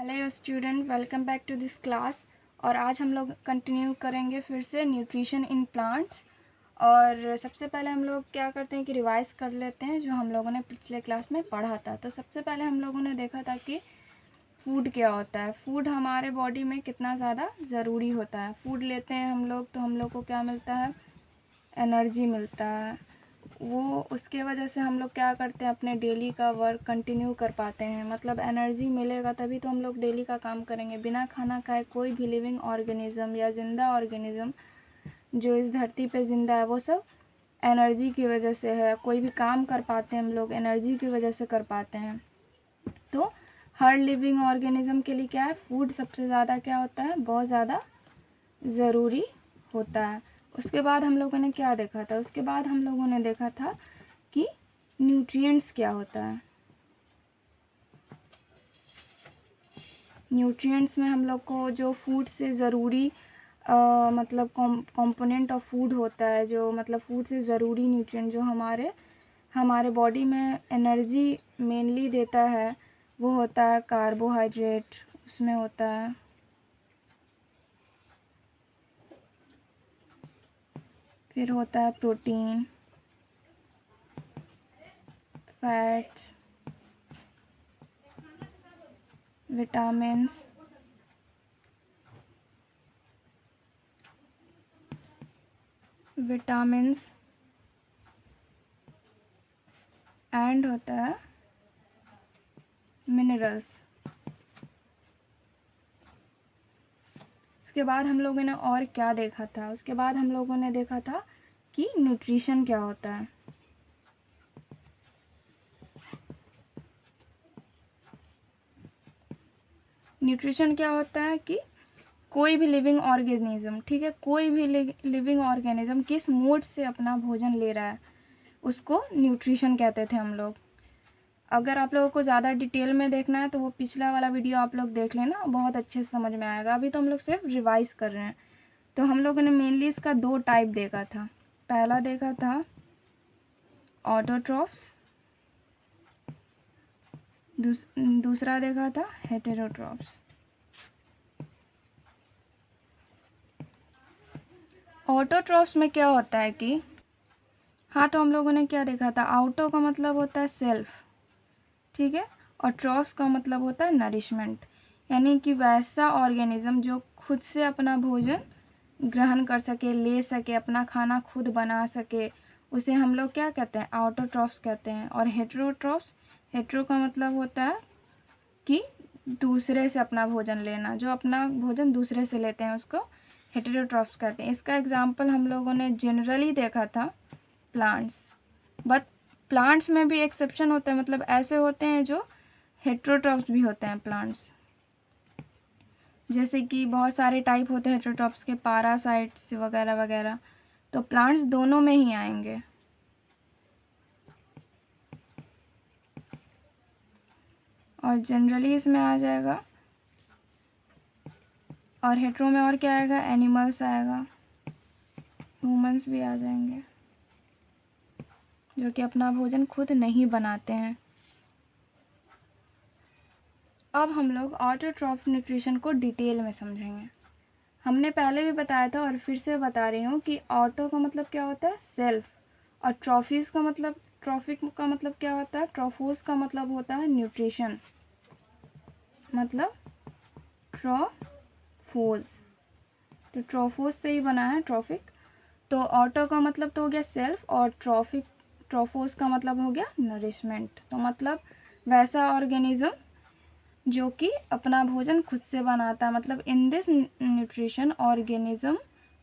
Hello student, welcome back to this class. और आज हम लोग कंटिन्यू करेंगे फिर से न्यूट्रिशन इन प्लांट्स। और सबसे पहले हम लोग क्या करते हैं कि रिवाइज कर लेते हैं जो हम लोगों ने पिछले क्लास में पढ़ा था। तो सबसे पहले हम लोगों ने देखा था कि फूड क्या होता है। फूड हमारे बॉडी में कितना ज़्यादा ज़रूरी होता है। फूड लेते हैं हम लोग तो हम लोग को क्या मिलता है, एनर्जी मिलता है। वो उसके वजह से हम लोग क्या करते हैं, अपने डेली का वर्क कंटिन्यू कर पाते हैं। मतलब एनर्जी मिलेगा तभी तो हम लोग डेली का काम करेंगे। बिना खाना खाए कोई भी लिविंग ऑर्गेनिज्म या ज़िंदा ऑर्गेनिज्म जो इस धरती पे ज़िंदा है वो सब एनर्जी की वजह से है। कोई भी काम कर पाते हैं हम लोग एनर्जी की वजह से कर पाते हैं। तो हर लिविंग ऑर्गेनिज्म के लिए क्या है, फूड सबसे ज़्यादा क्या होता है, बहुत ज़्यादा ज़रूरी होता है। उसके बाद हम लोगों ने क्या देखा था, उसके बाद हम लोगों ने देखा था कि न्यूट्रिएंट्स क्या होता है। न्यूट्रिएंट्स में हम लोग को जो फूड से ज़रूरी मतलब कंपोनेंट ऑफ फूड होता है, जो मतलब फूड से ज़रूरी न्यूट्रिएंट जो हमारे बॉडी में एनर्जी मेनली देता है वो होता है कार्बोहाइड्रेट। उसमें होता है फिर होता है प्रोटीन, फैट्स, विटामिन्स, एंड होता है मिनरल्स। उसके बाद हम लोगों ने और क्या देखा था, उसके बाद हम लोगों ने देखा था कि न्यूट्रिशन क्या होता है। न्यूट्रिशन क्या होता है कि कोई भी लिविंग ऑर्गेनिज्म, ठीक है, कोई भी लिविंग ऑर्गेनिज्म किस मोड से अपना भोजन ले रहा है उसको न्यूट्रिशन कहते थे हम लोग। अगर आप लोगों को ज़्यादा डिटेल में देखना है तो वो पिछला वाला वीडियो आप लोग देख लेना, बहुत अच्छे से समझ में आएगा। अभी तो हम लोग सिर्फ रिवाइज कर रहे हैं। तो हम लोगों ने मेनली इसका दो टाइप देखा था। पहला देखा था ऑटोट्रॉफ्स, दूसरा देखा था हेटेरोट्रॉफ्स। ऑटोट्रॉफ्स में क्या होता है कि हाँ, तो हम लोगों ने क्या देखा था, आउटो का मतलब होता है सेल्फ, ठीक है, और ट्रॉफ्स का मतलब होता है नरिशमेंट। यानी कि वैसा ऑर्गेनिज्म जो खुद से अपना भोजन ग्रहण कर सके, ले सके, अपना खाना खुद बना सके, उसे हम लोग क्या कहते हैं, ऑटोट्रॉफ्स कहते हैं। और हेटेरोट्रॉफ्स, हेटेरो का मतलब होता है कि दूसरे से अपना भोजन लेना, जो अपना भोजन दूसरे से लेते हैं उसको हेटेरोट्रॉफ्स कहते हैं। इसका एग्जाम्पल हम लोगों ने जनरली देखा था प्लांट्स, बट प्लांट्स में भी एक्सेप्शन होते हैं। मतलब ऐसे होते हैं जो हेटेरोट्रॉफ्स भी होते हैं प्लांट्स, जैसे कि बहुत सारे टाइप होते हैं हेटेरोट्रॉफ्स के, पैरासाइट्स वगैरह वगैरह। तो प्लांट्स दोनों में ही आएंगे। और जनरली इसमें आ जाएगा, और हेटेरो में और क्या आएगा, एनिमल्स आएगा, ह्यूमंस भी आ जाएंगे जो कि अपना भोजन खुद नहीं बनाते हैं। अब हम लोग ऑटोट्रॉफ न्यूट्रिशन को डिटेल में समझेंगे। हमने पहले भी बताया था और फिर से बता रही हूँ कि ऑटो का मतलब क्या होता है, सेल्फ, और ट्रॉफिक का मतलब क्या होता है, ट्रॉफोस का मतलब होता है न्यूट्रिशन, मतलब ट्रॉफोस। तो ट्रॉफोस से ही बना है ट्रॉफिक। तो ऑटो का मतलब तो हो गया सेल्फ, और ट्रॉफोस का मतलब हो गया नरिशमेंट। तो मतलब वैसा ऑर्गेनिज्म जो कि अपना भोजन खुद से बनाता है। मतलब इन this nutrition organism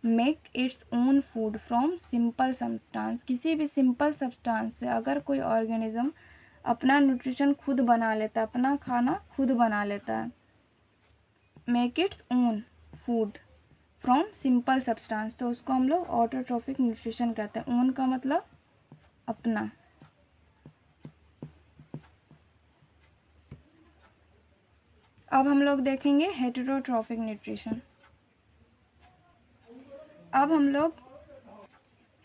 make its own food from simple substance. किसी भी सिंपल सब्सटेंस से अगर कोई ऑर्गेनिज्म अपना न्यूट्रिशन खुद बना लेता है, अपना खाना खुद बना लेता है, make its own food from simple substance, तो उसको हम लोग ऑटोट्रॉफिक न्यूट्रिशन कहते हैं। ओन का मतलब अपना। अब हम लोग देखेंगे हेटेरोट्रॉफिक न्यूट्रिशन। अब हम लोग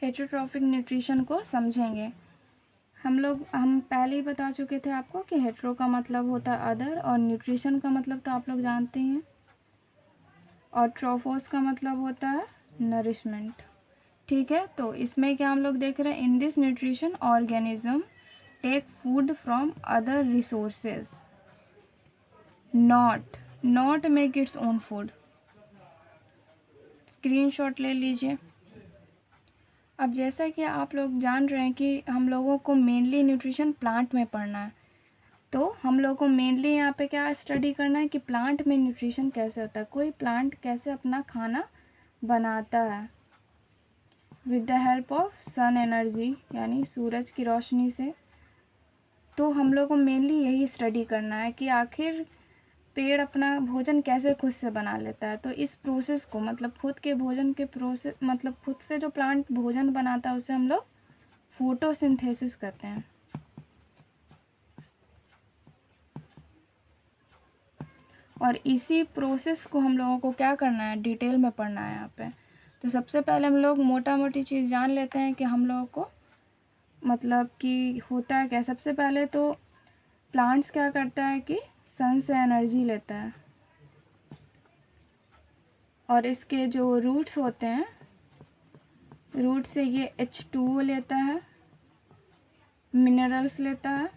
हेटेरोट्रॉफिक न्यूट्रिशन को समझेंगे। हम पहले ही बता चुके थे आपको कि हेट्रो का मतलब होता है अदर, और न्यूट्रिशन का मतलब तो आप लोग जानते हैं, और ट्रोफोस का मतलब होता है नरिशमेंट। ठीक है, तो इसमें क्या हम लोग देख रहे हैं, in this nutrition organism take food from other resources, not make its own food. Screenshot ले लीजिए। अब जैसा कि आप लोग जान रहे हैं कि हम लोगों को मेनली न्यूट्रिशन प्लांट में पढ़ना है, तो हम लोग को मेनली यहाँ पे क्या स्टडी करना है कि प्लांट में न्यूट्रिशन कैसे होता है, कोई प्लांट कैसे अपना खाना बनाता है with the help of sun energy, यानी सूरज की रोशनी से। तो हम लोग को मेनली यही स्टडी करना है कि आखिर पेड़ अपना भोजन कैसे खुद से बना लेता है। तो इस प्रोसेस को, मतलब खुद के भोजन के प्रोसेस, मतलब खुद से जो प्लांट भोजन बनाता है उसे हम लोग फोटोसिंथेसिस कहते हैं। और इसी प्रोसेस को हम लोगों को क्या करना है, डिटेल में पढ़ना है यहाँ पे। तो सबसे पहले हम लोग मोटा मोटी चीज़ जान लेते हैं कि हम लोगों को मतलब कि होता है क्या। सबसे पहले तो प्लांट्स क्या करता है कि सन से एनर्जी लेता है, और इसके जो रूट्स होते हैं, रूट से ये H2O लेता है, मिनरल्स लेता है,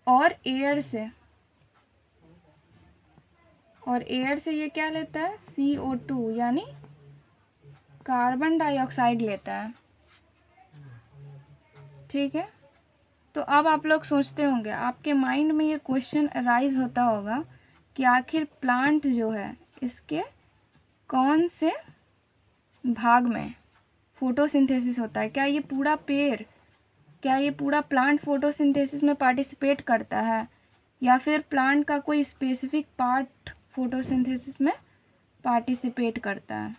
और एयर से ये क्या लेता है, CO2 यानी कार्बन डाइऑक्साइड लेता है। ठीक है, तो अब आप लोग सोचते होंगे, आपके माइंड में ये क्वेश्चन अराइज होता होगा कि आखिर प्लांट जो है इसके कौन से भाग में फोटोसिंथेसिस होता है। क्या ये पूरा प्लांट फोटोसिंथेसिस में पार्टिसिपेट करता है, या फिर प्लांट का कोई स्पेसिफिक पार्ट फोटोसिंथेसिस में पार्टिसिपेट करता है।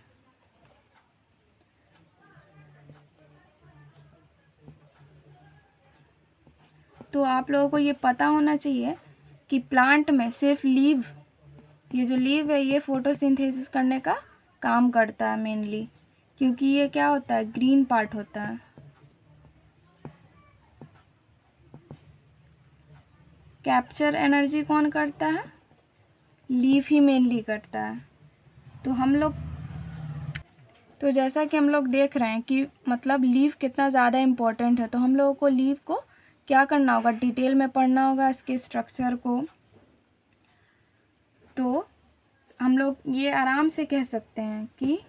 तो आप लोगों को ये पता होना चाहिए कि प्लांट में सिर्फ ये जो लीव है ये फोटोसिंथेसिस करने का काम करता है मेनली, क्योंकि ये क्या होता है, ग्रीन पार्ट होता है। कैप्चर एनर्जी कौन करता है, लीफ ही मेनली करता है। तो जैसा कि हम लोग देख रहे हैं कि मतलब लीफ कितना ज़्यादा इम्पोर्टेंट है, तो हम लोगों को लीफ को क्या करना होगा, डिटेल में पढ़ना होगा इसके स्ट्रक्चर को। तो हम लोग ये आराम से कह सकते हैं कि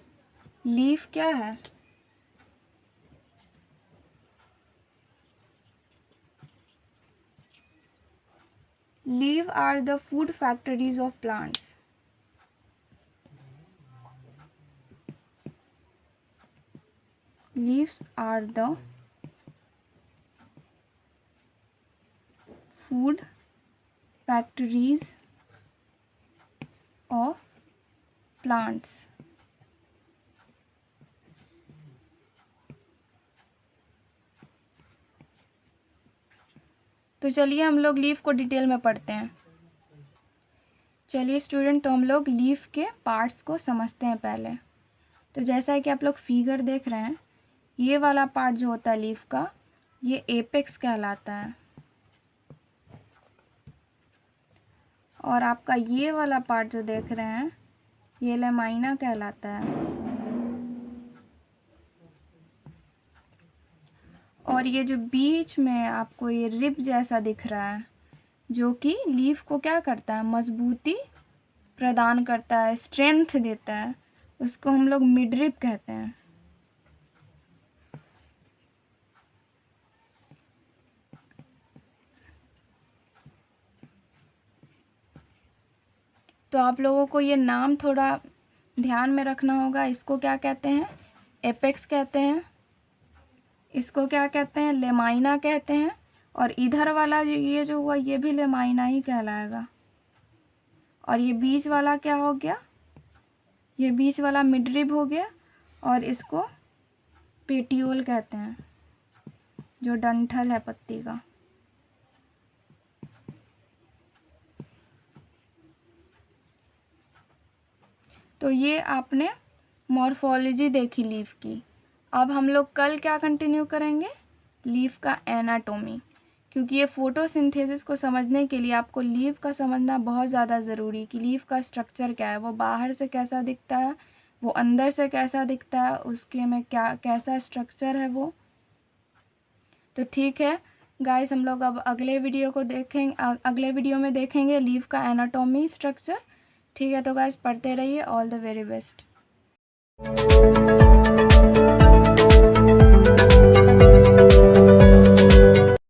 लीफ क्या है, leave are the food factories of plants. Leaves are the food factories of plants. तो चलिए हम लोग लीफ को डिटेल में पढ़ते हैं। चलिए स्टूडेंट, तो हम लोग लीफ के पार्ट्स को समझते हैं पहले। तो जैसा है कि आप लोग फिगर देख रहे हैं, ये वाला पार्ट जो होता है लीफ का, ये एपेक्स कहलाता है, और आपका ये वाला पार्ट जो देख रहे हैं ये लेमाइना कहलाता है। और ये जो बीच में आपको ये रिब जैसा दिख रहा है, जो कि लीफ को क्या करता है, मजबूती प्रदान करता है, स्ट्रेंथ देता है, उसको हम लोग मिडरिब कहते हैं। तो आप लोगों को ये नाम थोड़ा ध्यान में रखना होगा। इसको क्या कहते हैं, एपेक्स कहते हैं, इसको क्या कहते हैं, लेमाइना कहते हैं, और इधर वाला ये जो हुआ ये भी लेमाइना ही कहलाएगा। और ये बीच वाला क्या हो गया, ये बीच वाला मिडरिब हो गया, और इसको पेटियोल कहते हैं, जो डंठल है पत्ती का। तो ये आपने मॉर्फोलॉजी देखी लीफ की। अब हम लोग कल क्या कंटिन्यू करेंगे, लीफ का एनाटोमी, क्योंकि ये फोटोसिंथेसिस को समझने के लिए आपको लीफ का समझना बहुत ज़्यादा ज़रूरी है कि लीफ का स्ट्रक्चर क्या है, वो बाहर से कैसा दिखता है, वो अंदर से कैसा दिखता है, उसके में क्या कैसा स्ट्रक्चर है वो। तो ठीक है गाइस, हम लोग अब अगले वीडियो में देखेंगे लीफ का एनाटॉमी स्ट्रक्चर। ठीक है, तो गाइस पढ़ते रहिए। All the very best.